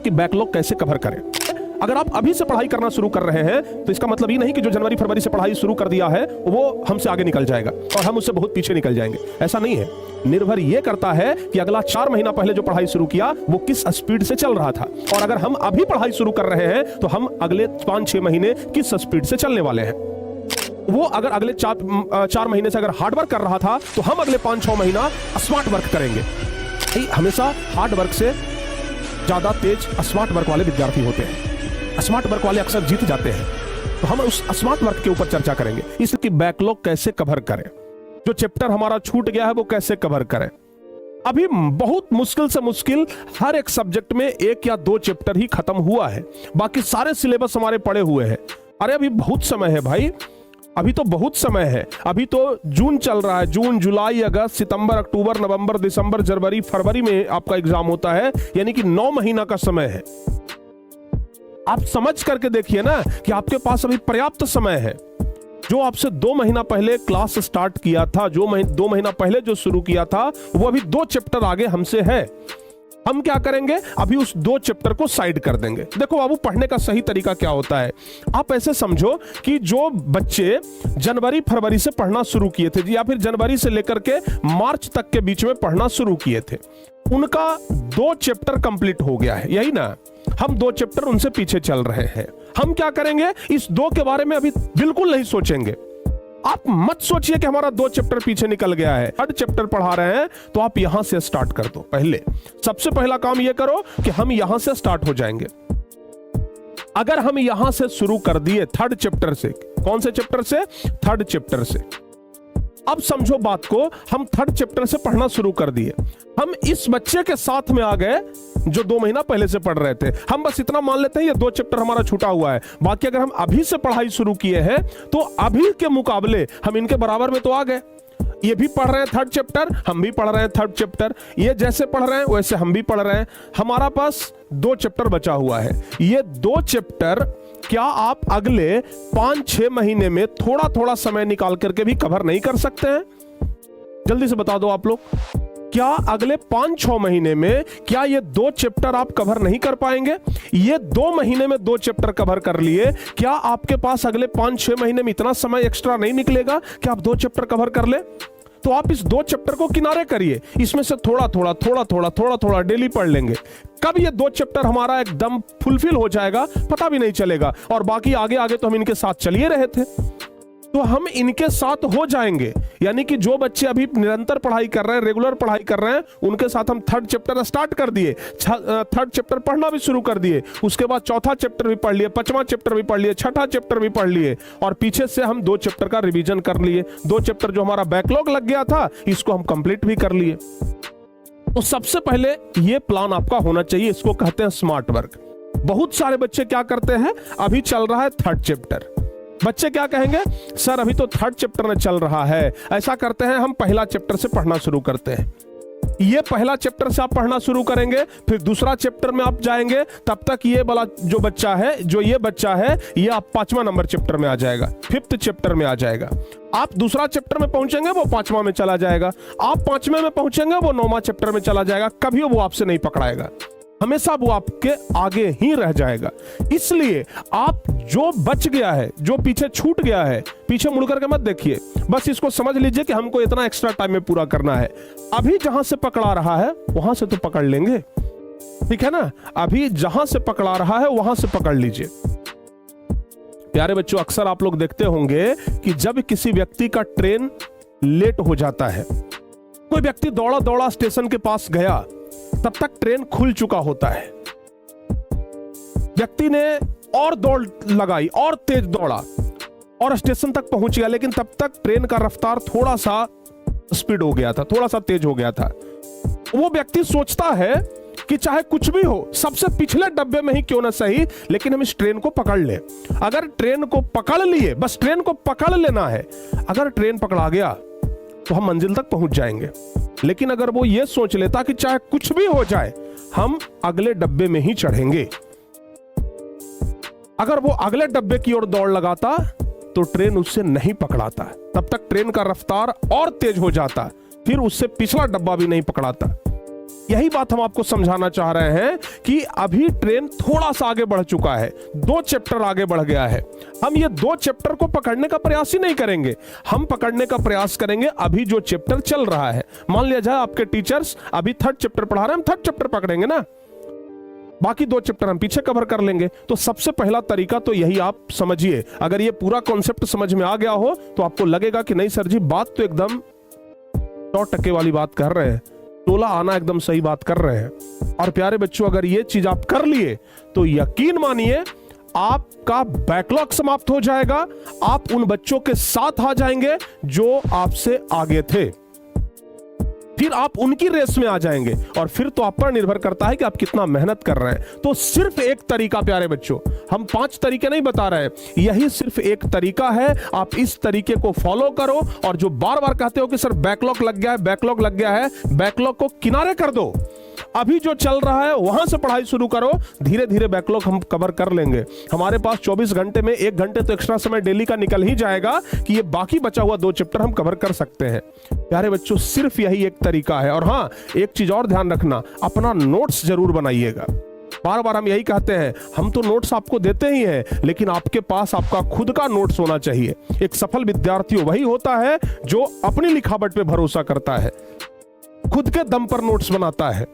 कि बैकलॉग कैसे कवर करें। अगर आप अभी से पढ़ाई करना शुरू कर रहे हैं तो इसका मतलब ये नहीं कि जो जनवरी फरवरी से पढ़ाई शुरू कर दिया है वो हमसे आगे निकल जाएगा और हम उससे बहुत पीछे निकल जाएंगे। ऐसा नहीं है। निर्भर ये करता है कि अगला 4 महीना पहले जो पढ़ाई शुरू किया वो किस स्पीड से चल रहा था, और अगर हम अभी पढ़ाई शुरू कर रहे हैं तो हम अगले 5-6 महीने किस स्पीड से चलने वाले हैं। वो अगर अगले 4 महीने से अगर हार्ड वर्क कर रहा था तो हम अगले 5-6 महीना स्मार्ट वर्क करेंगे। हमेशा हार्ड वर्क से ज्यादा तेज स्मार्ट वर्क वाले विद्यार्थी होते हैं। स्मार्ट वर्क वाले अक्सर जीत जाते हैं। तो हम उस स्मार्ट वर्क के ऊपर चर्चा करेंगे, इसकी बैकलॉग कैसे कवर करें, जो चैप्टर हमारा छूट गया है वो कैसे कवर करें। अभी बहुत मुश्किल से मुश्किल हर एक सब्जेक्ट में 1 या 2 चैप्टर ही खत्म हुआ है, बाकी सारे सिलेबस हमारे पड़े हुए हैं। अरे अभी बहुत समय है भाई, अभी तो बहुत समय है। अभी तो जून चल रहा है, जून जुलाई अगस्त सितंबर अक्टूबर नवंबर दिसंबर जनवरी फरवरी में आपका एग्जाम होता है, यानी कि 9 महीना का समय है। आप समझ करके देखिए ना कि आपके पास अभी पर्याप्त समय है। जो आपसे 2 महीना पहले क्लास स्टार्ट किया था, जो 2 महीना पहले जो शुरू किया था, वो अभी 2 चैप्टर आगे हमसे है। हम क्या करेंगे, अभी उस 2 चैप्टर को साइड कर देंगे। देखो बाबू, पढ़ने का सही तरीका क्या होता है, आप ऐसे समझो कि जो बच्चे जनवरी फरवरी से पढ़ना शुरू किए थे या फिर जनवरी से लेकर के मार्च तक के बीच में पढ़ना शुरू किए थे, उनका 2 चैप्टर कंप्लीट हो गया है, यही ना। हम 2 चैप्टर उनसे पीछे चल रहे हैं। हम क्या करेंगे, इस 2 के बारे में अभी बिल्कुल नहीं सोचेंगे। आप मत सोचिए कि हमारा 2 चैप्टर पीछे निकल गया है। 3rd चैप्टर पढ़ा रहे हैं तो आप यहां से स्टार्ट कर दो। पहले सबसे पहला काम यह करो कि हम यहां से स्टार्ट हो जाएंगे। अगर हम यहां से शुरू कर दिए 3rd चैप्टर से, कौन से चैप्टर से, 3rd चैप्टर से, अब समझो बात को, हम 3rd चैप्टर से पढ़ना शुरू कर दिए। हम इस बच्चे के साथ में आ गए जो 2 महीना पहले से पढ़ रहे थे। हम बस इतना मान लेते हैं ये 2 चैप्टर हमारा छूटा हुआ है, बाकी अगर हम अभी से पढ़ाई शुरू किए हैं तो अभी के मुकाबले हम इनके बराबर में तो आ गए। ये भी पढ़ रहे हैं 3rd चैप्टर, हम भी पढ़ रहे हैं 3rd चैप्टर। ये जैसे पढ़ रहे हैं वैसे हम भी पढ़ रहे हैं। हमारा पास 2 चैप्टर बचा हुआ है। ये 2 चैप्टर क्या आप अगले 5-6 महीने में थोड़ा थोड़ा समय निकाल करके भी कवर नहीं कर सकते हैं? जल्दी से बता दो आप लोग, क्या अगले 5-6 महीने में क्या ये 2 चैप्टर आप कवर नहीं कर पाएंगे? ये 2 महीने में 2 चैप्टर कवर कर लिए, क्या आपके पास अगले 5-6 महीने में इतना समय एक्स्ट्रा नहीं निकलेगा कि आप 2 चैप्टर कवर कर ले? तो आप इस 2 चैप्टर को किनारे करिए, इसमें से थोड़ा थोड़ा डेली पढ़ लेंगे। कब ये 2 चैप्टर हमारा एकदम फुलफिल हो जाएगा पता भी नहीं चलेगा, और बाकी आगे आगे तो हम इनके साथ चलिए रहे थे, तो हम इनके साथ हो जाएंगे। यानी कि जो बच्चे अभी निरंतर पढ़ाई कर रहे हैं, रेगुलर पढ़ाई कर रहे हैं, उनके साथ हम 3rd चैप्टर स्टार्ट कर दिए, 3rd चैप्टर पढ़ना भी शुरू कर दिए। उसके बाद 4था चैप्टर भी पढ़ लिए, 5वां चैप्टर भी पढ़ लिए, 6ठा चैप्टर भी पढ़ लिए, और पीछे से हम 2 चैप्टर का रिवीजन कर लिए। 2 चैप्टर जो हमारा बैकलॉग लग गया था, इसको हम कंप्लीट भी कर लिए। तो सबसे पहले ये प्लान आपका होना चाहिए, इसको कहते हैं स्मार्ट वर्क। बहुत सारे बच्चे क्या करते हैं, अभी चल रहा है 3rd चैप्टर, बच्चे क्या कहेंगे, सर अभी तो 3rd चैप्टर में चल रहा है। ऐसा करते हैं, हम पहला चैप्टर से पढ़ना शुरू करते हैं। ये पहला चैप्टर से आप पढ़ना शुरू करेंगे, फिर दूसरा चैप्टर में आप जाएंगे, तब तक ये वाला जो बच्चा है, ये आप 5वां नंबर चैप्टर में आ जाएगा, 5th चैप्टर में आ जाएगा। आप दूसरा चैप्टर में पहुंचेंगे, वो 5वां में चला जाएगा। आप 5वें में पहुंचेंगे, वो 9वां चैप्टर में चला जाएगा। कभी वो आपसे नहीं पकड़ाएगा, हमेशा वो आपके आगे ही रह जाएगा। इसलिए आप जो बच गया है, जो पीछे छूट गया है, पीछे मुड़ करके मत देखिए, बस इसको समझ लीजिए कि हमको इतना एक्स्ट्रा टाइम में पूरा करना है। अभी जहां से पकड़ा रहा है वहां से तो पकड़ लेंगे, ठीक है ना। अभी जहां से पकड़ा रहा है वहां से पकड़ लीजिए। प्यारे बच्चों, अक्सर आप लोग देखते होंगे कि जब किसी व्यक्ति का ट्रेन लेट हो जाता है, कोई व्यक्ति दौड़ा दौड़ा स्टेशन के पास गया, तब तक ट्रेन खुल चुका होता है। व्यक्ति ने और दौड़ लगाई और तेज दौड़ा और स्टेशन तक पहुंच गया, लेकिन तब तक ट्रेन का रफ्तार थोड़ा सा स्पीड हो गया था, थोड़ा सा तेज हो गया था। वो व्यक्ति सोचता है कि चाहे कुछ भी हो, सबसे पिछले डब्बे में ही क्यों ना सही, लेकिन हम इस ट्रेन को पकड़ ले। अगर ट्रेन को पकड़ लिए, बस ट्रेन को पकड़ लेना है, अगर ट्रेन पकड़ा गया तो हम मंजिल तक पहुंच जाएंगे। लेकिन अगर वो ये सोच लेता कि चाहे कुछ भी हो जाए, हम अगले डब्बे में ही चढ़ेंगे, अगर वो अगले डब्बे की ओर दौड़ लगाता तो ट्रेन उससे नहीं पकड़ाता, तब तक ट्रेन का रफ्तार और तेज हो जाता, फिर उससे पिछला डब्बा भी नहीं पकड़ाता। यही बात हम आपको समझाना चाह रहे हैं कि अभी ट्रेन थोड़ा सा आगे बढ़ चुका है, 2 चैप्टर आगे बढ़ गया है। हम ये 2 चैप्टर को पकड़ने का प्रयास ही नहीं करेंगे, हम पकड़ने का प्रयास करेंगे अभी जो चैप्टर चल रहा है। मान लिया जाए आपके टीचर्स अभी 3rd चैप्टर पढ़ा रहे हैं, हम 3rd चैप्टर पकड़ेंगे ना, बाकी 2 चैप्टर हम पीछे कवर कर लेंगे। तो सबसे पहला तरीका तो यही आप समझिए। अगर ये पूरा कॉन्सेप्ट समझ में आ गया हो तो आपको लगेगा कि नहीं सर जी बात तो एकदम 100% वाली बात कर रहे हैं, टोला आना एकदम सही बात कर रहे हैं। और प्यारे बच्चों, अगर ये चीज आप कर लिए तो यकीन मानिए आपका बैकलॉग समाप्त हो जाएगा, आप उन बच्चों के साथ आ जाएंगे जो आपसे आगे थे, फिर आप उनकी रेस में आ जाएंगे और फिर तो आप पर निर्भर करता है कि आप कितना मेहनत कर रहे हैं। तो सिर्फ एक तरीका प्यारे बच्चों, हम 5 तरीके नहीं बता रहे, यही सिर्फ एक तरीका है। आप इस तरीके को फॉलो करो और जो बार बार कहते हो कि सर बैकलॉग लग गया है, बैकलॉग लग गया है, बैकलॉग को किनारे कर दो। अभी जो चल रहा है वहां से पढ़ाई शुरू करो, धीरे धीरे बैकलॉग हम कवर कर लेंगे। हमारे पास 24 घंटे में 1 घंटे तो एक्स्ट्रा समय डेली का निकल ही जाएगा कि ये बाकी बचा हुआ 2 चैप्टर हम कवर कर सकते हैं। प्यारे बच्चों, सिर्फ यही एक तरीका है। और हाँ, एक चीज और ध्यान रखना, अपना नोट्स जरूर बनाइएगा। बार बार हम यही कहते हैं, हम तो नोट्स आपको देते ही हैं, लेकिन आपके पास आपका खुद का नोट्स होना चाहिए। एक सफल विद्यार्थी वही होता है जो अपनी लिखावट पे भरोसा करता है, खुद के दम पर नोट्स बनाता है।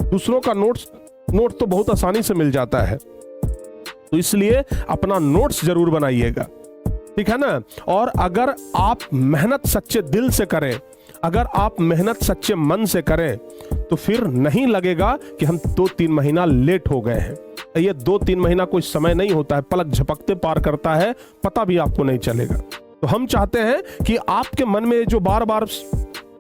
दूसरों का नोट तो बहुत आसानी से मिल जाता है, तो इसलिए अपना नोट्स जरूर बनाइएगा, ठीक है ना। और अगर आप मेहनत सच्चे दिल से करें, अगर आप मेहनत सच्चे मन से करें, तो फिर नहीं लगेगा कि हम 2-3 महीना लेट हो गए हैं। ये 2-3 महीना कोई समय नहीं होता है, पलक झपकते पार करता है, पता भी आपको नहीं चलेगा। तो हम चाहते हैं कि आपके मन में जो बार बार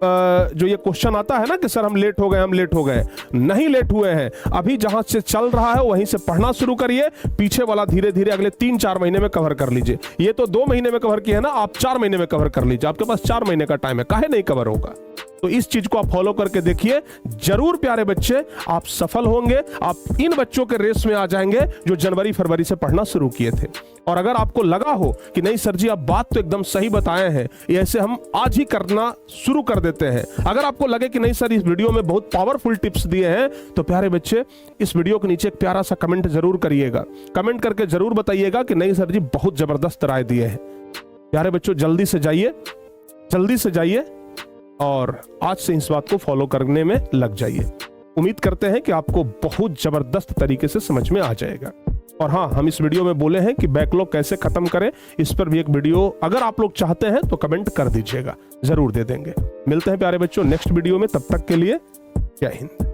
जो ये क्वेश्चन आता है ना कि सर हम लेट हो गए, हम लेट हो गए, नहीं लेट हुए हैं। अभी जहां से चल रहा है वहीं से पढ़ना शुरू करिए, पीछे वाला धीरे धीरे अगले 3-4 महीने में कवर कर लीजिए। ये तो 2 महीने में कवर किया है ना, आप 4 महीने में कवर कर लीजिए, आपके पास 4 महीने का टाइम है, काहे नहीं कवर होगा। तो इस चीज को आप फॉलो करके देखिए, जरूर प्यारे बच्चे आप सफल होंगे। आप इन बच्चों के रेस में आ जाएंगे जो जनवरी फरवरी से पढ़ना शुरू किए थे। और अगर आपको लगा हो कि नहीं सर जी आप बात तो एकदम सही बताए हैं, ऐसे हम आज ही करना शुरू कर देते हैं, अगर आपको लगे कि नहीं सर इस वीडियो में बहुत पावरफुल टिप्स दिए हैं, तो प्यारे बच्चे इस वीडियो के नीचे एक प्यारा सा कमेंट जरूर करिएगा। कमेंट करके जरूर बताइएगा कि नहीं सर जी बहुत जबरदस्त राय दिए हैं। प्यारे बच्चों, जल्दी से जाइए और आज से इस बात को फॉलो करने में लग जाइए। उम्मीद करते हैं कि आपको बहुत जबरदस्त तरीके से समझ में आ जाएगा। और हाँ, हम इस वीडियो में बोले हैं कि बैकलॉग कैसे खत्म करें, इस पर भी एक वीडियो अगर आप लोग चाहते हैं तो कमेंट कर दीजिएगा, जरूर दे देंगे। मिलते हैं प्यारे बच्चों नेक्स्ट वीडियो में, तब तक के लिए जय हिंद।